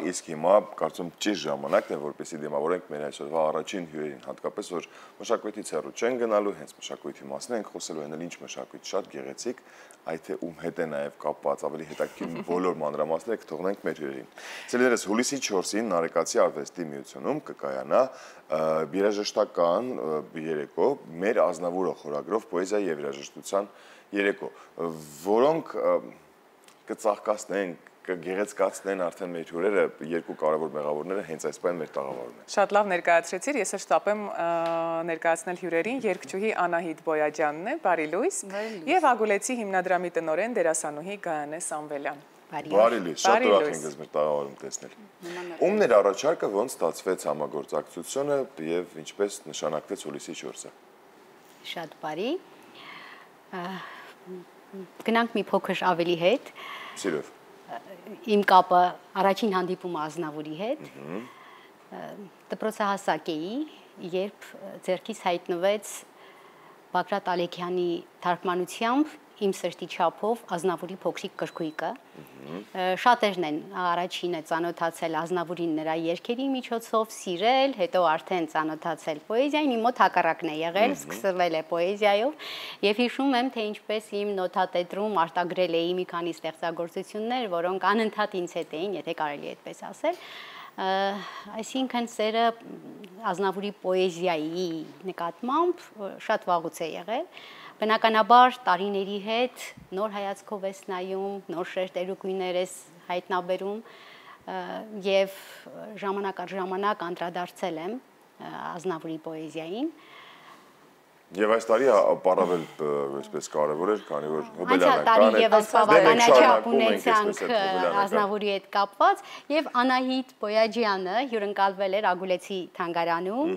Իսկ հիմա կարծում ճիշտ ժամանակն է, որպեսզի դիմավորենք մեր այսօրվա առաջին հյուրերին, հատկապես որ մշակույթից հեռու չեն գնալու, հենց մշակույթի մասին ենք խոսելու, այնէլ ինչ մշակույթ շատ գեղեցիկ, այդ թե ում հետ է նաև կապված, ավելի հետաքրքիր բոլոր մանրամասները կթողնենք մեր հյուրերին։ Սիրելիներս, հուլիսի 4-ին Նարեկացի արվեստի միությունում կկայանա երաժշտական երեկո, մեր Ազնավուրը խորագրով պոեզիայի եւ երաժշտության երեկո, որոնք կծաղկացնեն կգեղեցկացնեն արդեն մեր հյուրերը, երկու կարևոր մեղավորները հենց այս պայն մեր տաղավարում են։ Շատ լավ ներկայացրեցիր, ես շտապեմ ներկայացնել հյուրերին երկչուհի Անահիտ Բոյաջյանն է, բարի լույս, եւ Ագուլեցի հիմնադրամի տնօրեն դերասանուհի Գայանե Սամվելյան։ Բարի լույս, շատ ուրախ ենք ձեզ մեր տաղավարում տեսնել։ Ումն էր առաջարկը, ոնց ստացվեց համագործակցությունը եւ ինչպես նշանակվեց հուլիսի 4-ը։ Շատ բարի։ Գնանք մի փոքր ավելի հետ։ Սիրով։ Իմ կապը առաջին հանդիպումը Ազնավուրի հետ դպրոցահասակ էի, երբ ձեռքից հայտնվեց Բագրատ Ալեքյանի թարգմանությամբ իմ սրտի չափով Ազնավուրի փոքրիկ կրկույկը։ Շատերն են առաջինը ծանոթացել Ազնավուրին նրա երգերի միջոցով, սիրել, հետո արդեն ծանոթացել պոեզիային, իմ մոտ հակառակն է եղել, սկսվել է պոեզիայով, եւ հիշում եմ, թե ինչպես իմ նոթատետրում արտագրել էի մի քանի ստեղծագործություններ, որոնք անընդհատ ինձ հետ էին, եթե կարելի է այդպես ասել։ Այսինքն սերը Ազնավուրի պոեզիայի նկատմամբ շատ վաղուց է եղել։ Բնականաբար տարիների հետ նոր հայացքով ես նայում, նոր շերտերուկույներ ես հայտնաբերում եւ ժամանակ առ ժամանակ անդրադարձել եմ Ազնավուրի պոեզիային։ Եվ այս տարի առավել այսպես կարևոր էր, քանի որ Հոբելյանը տարի եւս բավականաչափ ունեցանք Ազնավուրի հետ կապված եւ Անահիտ Բոյաջյանը հյուրընկալվել էր Ագուլեցի թանգարանում,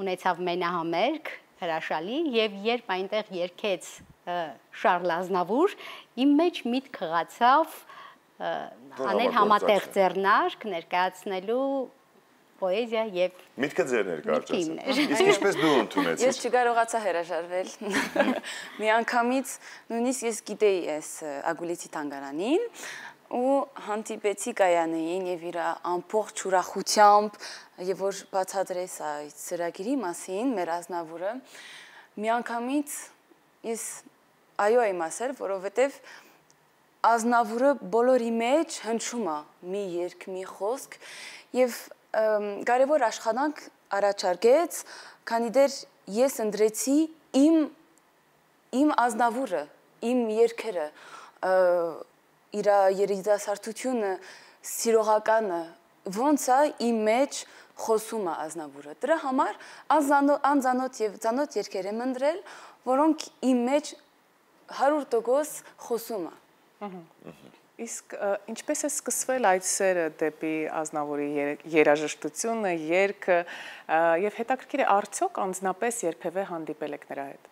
ունեցավ մենահամերգ հրաշալի եւ երբ այնտեղ երգեց Շարլ Ազնավուր, իմ մեջ միտք խղացավ անել համատեղ ձեռնարկ ներկայացնելու պոեզիա եւ միտքը ձեր ներկայացրեցին։ Իսկ ինչպես դու ընդունեցիր։ Ես չկարողացա հրաժարվել։ Մի անգամից նույնիսկ ես գիտեի այս Ագուլեցի թանգարանին ու հանդիպեցի Գայանեին եւ իր ամբողջ ուրախությամբ եւ որ բացատրես այս ծրագիրի մասին մեր Ազնավուրը մի անգամից ես այո եմ ասել, որովհետեւ Ազնավուրը բոլորի մեջ հնչում է մի երգ, մի խոսք եւ կարևոր աշխատանք առաջարկեց, քանի դեռ ես ընտրեցի իմ Ազնավուրը, իմ երգերը, իր երիտասարդությունը, սիրողականը, ոնց է իմ մեջ խոսում է Ազնավուրը։ Դրա համար անձանոթ եւ ծանոթ երգեր եմ ընտրել, որոնք իմ մեջ 100% խոսում է։ Իսկ ինչպես է սկսվել այդ սերը դեպի Ազնավուրի երաժշտությունը, երգը եւ հետաքրքիր է արդյոք անձնապես երբևէ հանդիպել եք նրա հետ։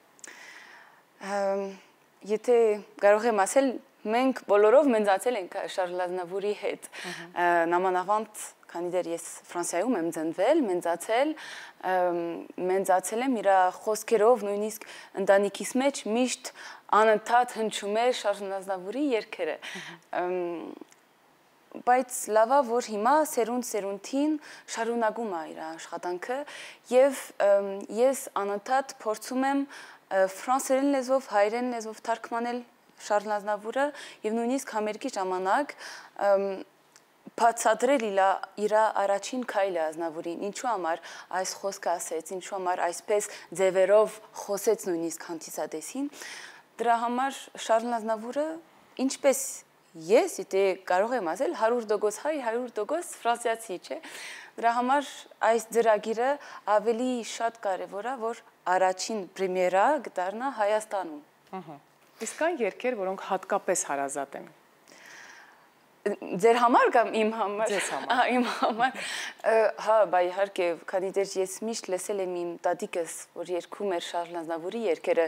Եթե կարող եմ ասել, մենք բոլորով մեծացել ենք Շարլ Ազնավուրի հետ։ Նամանավանդ, քանի դեռ ես Ֆրանսիայում եմ ծնվել, մեծացել եմ իր խոսքերով, նույնիսկ ընտանիքիս մեջ միշտ անընդհատ հնչում էր Շարլ Ազնավուրի երգերը։ Բայց լավա, որ հիմա սերունդին շարունակում է իր աշխատանքը եւ ես անընդհատ փորձում եմ ֆրանսերեն լեզվով, հայերեն լեզվով թարգմանել Շարլ Ազնավուրը եւ նույնիսկ համերգի ժամանակ բացատրել իր առաջին քայլը Ազնավուրին, ինչու համար այս խոսքը ասեց, ինչու համար այսպես ձևերով խոսեց նույնիսկ հանդիսատեսին։ Դրա համար Շարլ Ազնավուրը, ինչպես ես, եթե կարող եմ ասել, 100% հայ, 100% ֆրանսիացի, չէ։ Դրա համար այս ծրագիրը ավելի շատ կարևոր է, որ առաջին պրեմիերա կդառնա Հայաստանում։ Իսկ կան երգեր, որոնք հատկապես հարազատ են։ Ձեր համար կամ իմ համար։ Ձեզ համար։ Իմ համար։ Հա, բայ իհարկե, քանի դեռ ես միշտ լսել եմ իմ տատիկս, որ երգում էր Շարլ Ազնավուրի երգերը,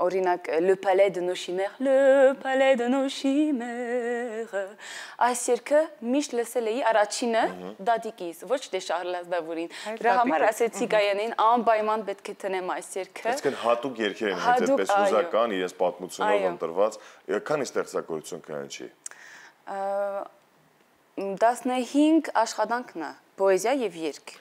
օրինակ Le Palais de nos chimères, Le Palais de nos chimères։ Այս երգը միշտ լսել էի առաջինը տատիկիս, ոչ թե Շարլ Ազնավուրին։ Դրա համար ասեցի Գայանեին անպայման պետք է տնեմ այս երգը։ Այսինքն հատուկ երգեր են հենց այդպես հուզական, իրենց պատմությունով ընտրված, քանի ստեղծագործություն կան չի։ 15 աշխատանքն է, պոեզիա եւ երգ։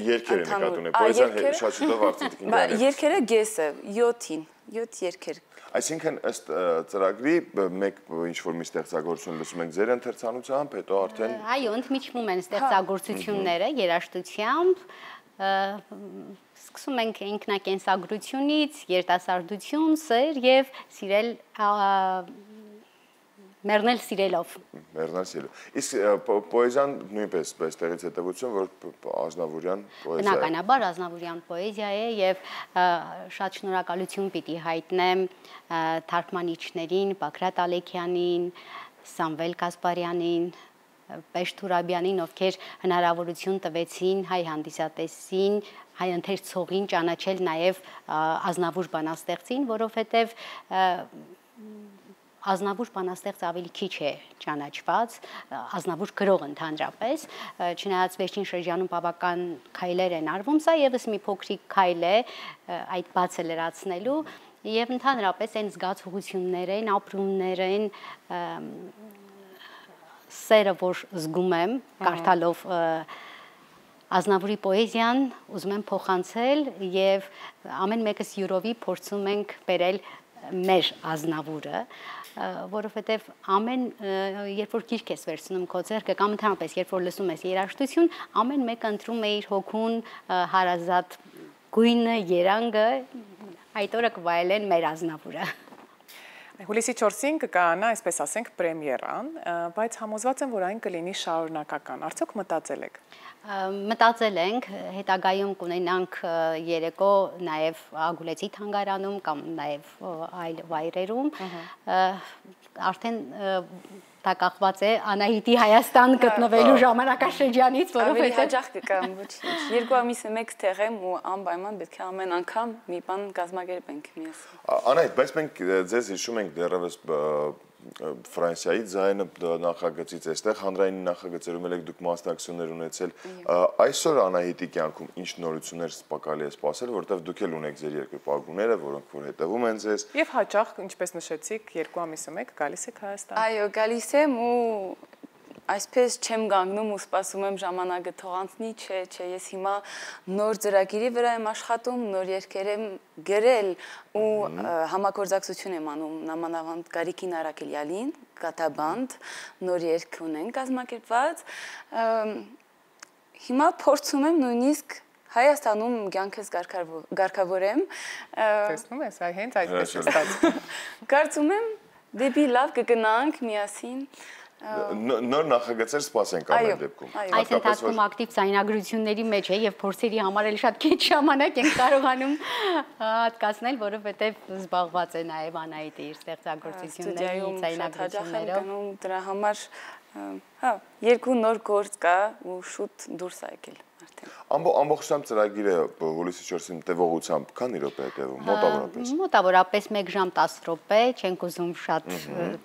Երկեր են նկատում, պոեզիան շատ շուտով արդյունքին գալիս։ Երկերը գեսը 7-ին, 7 երկեր։ Այսինքն ըստ ծրագրի մեկ ինչ-որ մի ստեղծագործություն լսում ենք ձեր ընթերցանությամբ, հետո արդեն Այո, ընդմիջվում են ստեղծագործությունները երաժշտությամբ, սկսում ենք ինքնակենսագրությունից, երիտասարդություն, սեր եւ սիրել մեռնել սիրելով։ Մեռնել սիրելով։ Իսկ պոեզիան նույնպես այստեղից հետևություն, որ Ազնավուրյան պոեզիա է։ Բնականաբար Ազնավուրյան պոեզիա է եւ շատ շնորհակալություն պիտի հայտնեմ թարգմանիչներին, Բագրատ Ալեքյանին, Սամվել Կասպարյանին, Պեշտ Թուրաբյանին, ովքեր հնարավորություն տվեցին հայ հանդիսատեսին, հայ ընթերցողին ճանաչել նաեւ Ազնավուր բանաստեղծին, որովհետեւ Ազնավուր բանաստեղծ ավելի քիչ է ճանաչված, Ազնավուր գրող ընդհանրապես, չնայած վերջին շրջանում բավական քայլեր են արվում, սա եւս մի փոքրիկ քայլ է այդ բացը լրացնելու եւ ընդհանրապես այն զգացողություններն, ապրումներն, սերը, որ զգում եմ կարդալով Ազնավուրի պոեզիան, ուզում եմ փոխանցել եւ ամեն մեկս յուրովի փորձում ենք բերել մեր Ազնավուրը, որովհետև երբ որ գիրք ես վերցնում քո ձեռքը կամ ընդհանրապես երբ որ լսում ես երաժշտություն, ամեն մեկը ընտրում է իր հոգուն հարազատ գույնը, երանգը, այդ օրը կվայելեն մեր Ազնավուրը։ Հուլիսի 4-ին կկայանա, այսպես ասենք, պրեմիերան, բայց համոզված եմ, որ այն կլինի շարունակական։ Արդյոք մտածել եք։ Մտածել ենք, հետագայում կունենանք երեկո նաև Ագուլեցի թանգարանում կամ նաև այլ վայրերում, արդեն դա կախված է Անահիտի Հայաստան գտնվելու ժամանակաշրջանից, որովհետև ավելի հաճախ կգամ, ոչինչ։ 2 ամիսը մեկ տեղ եմ ու անպայման պետք է ամեն անգամ մի բան կազմակերպենք միասին։ Անահիտ, բայց մենք ձեզ հիշում ենք դեռևս Ֆրանսիայի ձայնը նախագծից, այստեղ հանրային նախագծերում եք դուք մասնակցություններ ունեցել։ Այսօր Անահիտի կյանքում ինչ նորություններ սպասելի է սպասել, որովհետև դուք էլ ունեք ձեր երկրպագուները, որոնք որ հետևում են ձեզ։ Եվ հաճախ, ինչպես նշեցիք, 2 ամիսը մեկ գալիս եք Հայաստան։ Այո, գալիս եմ ու այսպես չեմ գանգնում ու սպասում եմ ժամանակը թողանցնի, չէ, ես հիմա նոր ծրագիրի վրա եմ աշխատում, նոր երգեր եմ գրել ու համագործակցություն եմ անում նամանավանդ Գարիկին Արաքելյանին, Կատաբանդ, նոր երգ ունեն կազմակերպված։ Հիմա փորձում եմ նույնիսկ Հայաստանում կյանքս կարգավորեմ։ Տեսնում ես, հենց այդպես է ստացվում։ Կարծում եմ դեպի լավ կգնանք միասին։ Նոր նախագծեր սպասենք ամեն դեպքում։ Այս ընթացքում ակտիվ ձայնագրությունների մեջ է եւ փորձերի համար էլ շատ քիչ ժամանակ ենք կարողանում հատկացնել, որովհետեւ զբաղված է նաեւ Անահիտը իր ստեղծագործությունների ձայնագրություններով։ Դրա համար 2 նոր գործ կա ու շուտ դուրս է եկել արդեն։ Ամբողջությամբ ծրագիրը հուլիսի 4-ին տևողությամբ քանի րոպե է տևում, մոտավորապես։ Մոտավորապես 1 ժամ 10 րոպե, չենք ուզում շատ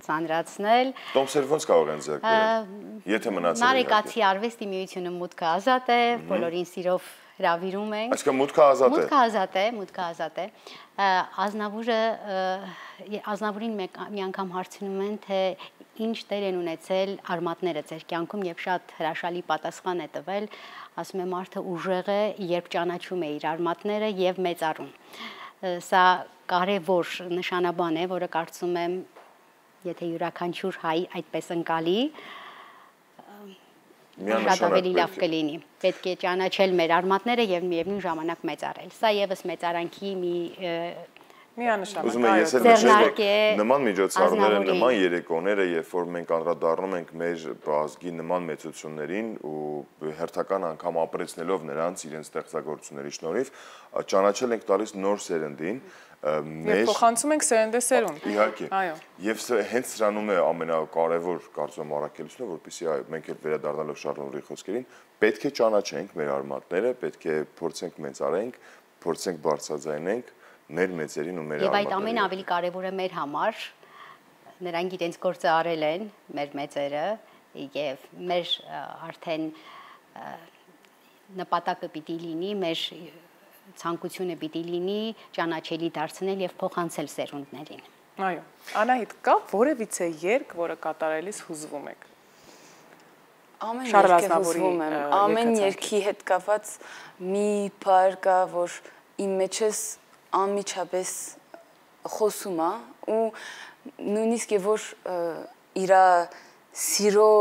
ծանրացնել։ Տոմսեր ոնց կարող են ձեռք բերել, եթե մնացել են։ Նարեկացի արվեստի միությունը մուտքը ազատ է, բոլորին սիրով հրավիրում ենք։ Այսինքն մուտքը ազատ է։ Մուտքը ազատ է։ Ազնավուրին մի անգամ հարցնում են, թե ինչ դեր են ունեցել արմատները ձեր կյանքում եւ շատ հրաշալի պատասխան է տվել, ասում է մարդը ուժեղ է, երբ ճանաչում է իր արմատները եւ մեծարում։ Սա կարևոր նշանաբան է, որը կարծում եմ, եթե յուրաքանչյուր հայ այդպես ընկալի, շատ ավելի լավ կլինի։ Պետք է ճանաչել մեր արմատները եւ միևնույն ժամանակ մեծարել։ Սա եւս մեծարանքի մի միանշանակ։ Ուզում եմ ես էլ նշել, որ նման միջոցառումները, նման երեկոները, երբ որ մենք անդրադառնում ենք մեր ազգի նման մեծություններին ու հերթական անգամ ապրեցնելով նրանց իրենց ստեղծագործությունների շնորհիվ, ճանաչել ենք տալիս նոր սերնդին, Եվ փոխանցում ենք սերնդեսերունդ։ Իհարկե։ Այո։ Եվ հենց սրանում է ամենակարևոր կարծում եմ առաքելությունը, որպեսզի մենք էլ վերադառնալով Շարլորի խոսքերին, պետք է ճանաչենք մեր արմատները, պետք է փորձենք մեծարենք, փորձենք բարձրաձայնենք մեր մեծերին ու մեր արմատներին։ Եվ այդ ամենը ավելի կարևոր է մեր համար, նրանք իրենց գործը արել են, մեր մեծերը, եւ մեր արդեն նպատակը պիտի լինի, մեր ցանկությունը պիտի լինի ճանաչելի դարձնել եւ փոխանցել սերունդներին։ Այո։ Անահիտ, կա որևիցե երգ, որը կատարելիս հուզվում եք։ Ամեն Շարլ երգը Ազնավուրի հուզվում եմ, ամեն երգի հետ կապված մի բառ կա, որ իմ մեջս անմիջապես խոսում է ու նույնիսկ որ իր սիրո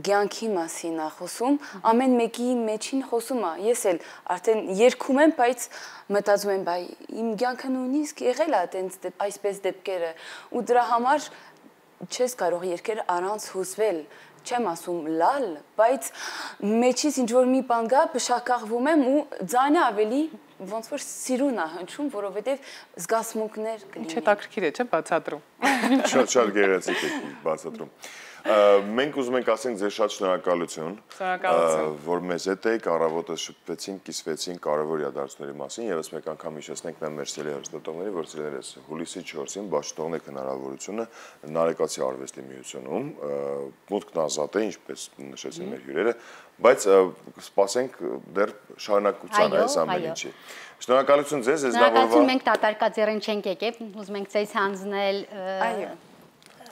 կյանքի մասին է խոսում, ամեն մեկի մեջին խոսում է։ Ես էլ արդեն երգում եմ, բայց մտածում եմ, բայ իմ կյանքը նույնիսկ եղել է այսպես դեպքերը ու դրա համար չես կարող երգել առանց հուզվել, չեմ ասում լալ, բայց մեջից ինչ որ մի բան գա, բշակաղվում եմ ու ձայնը ավելի ոնց որ սիրուն է հնչում, որովհետև զգացմունքներ կլինի։ Ինչ հետաքրքիր է, չէ՞, բացատրում։ Շատ գեղեցիկ է բացատրում։ Մենք ուզում ենք ասենք ձեզ շատ շնորհակալություն, որ մեզ հետ եք, առավոտը շփվեցինք, կիսվեցինք կարևոր իրադարձությունների մասին, եւս մեկ անգամ հիշեցնենք նաեւ մեր սիրելի հեռուստատողների, որ սիրելիներս հուլիսի 4-ին բաշխտողն եք հնարավորությունը Նարեկացի արվեստի միությունում, մուտքն ազատ է, ինչպես նշեցին մեր հյուրերը, բայց սպասենք դեռ շարունակության այս ամեն ինչի։ Շնորհակալություն ձեզ, Շնորհակալություն, մենք դատարկաձեռին չենք եկել, ուզում ենք ձեզ հանձնել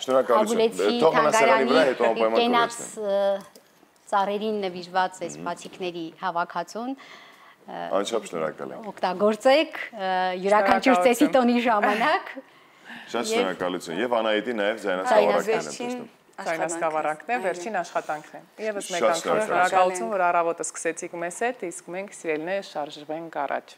Շնորհակալություն։ Թող մնասերանի վրա հետո անպայման կորեցնեմ։ Ծառերին նվիրված այս բացիկների հավաքածուն։ Անչափ շնորհակալ եմ։ Օգտագործեք յուրաքանչյուր ծեսի տոնի ժամանակ։ Շատ շնորհակալություն եւ Անահիտի նաեւ ձայնասկավառակներն եմ տեսնում։ Ձայնասկավառակն է, վերջին աշխատանքն է։ Եվս մեկ անգամ շնորհակալություն, որ առավոտը սկսեցիք մեզ հետ, իսկ մենք սիրելիներ շարժվենք առաջ։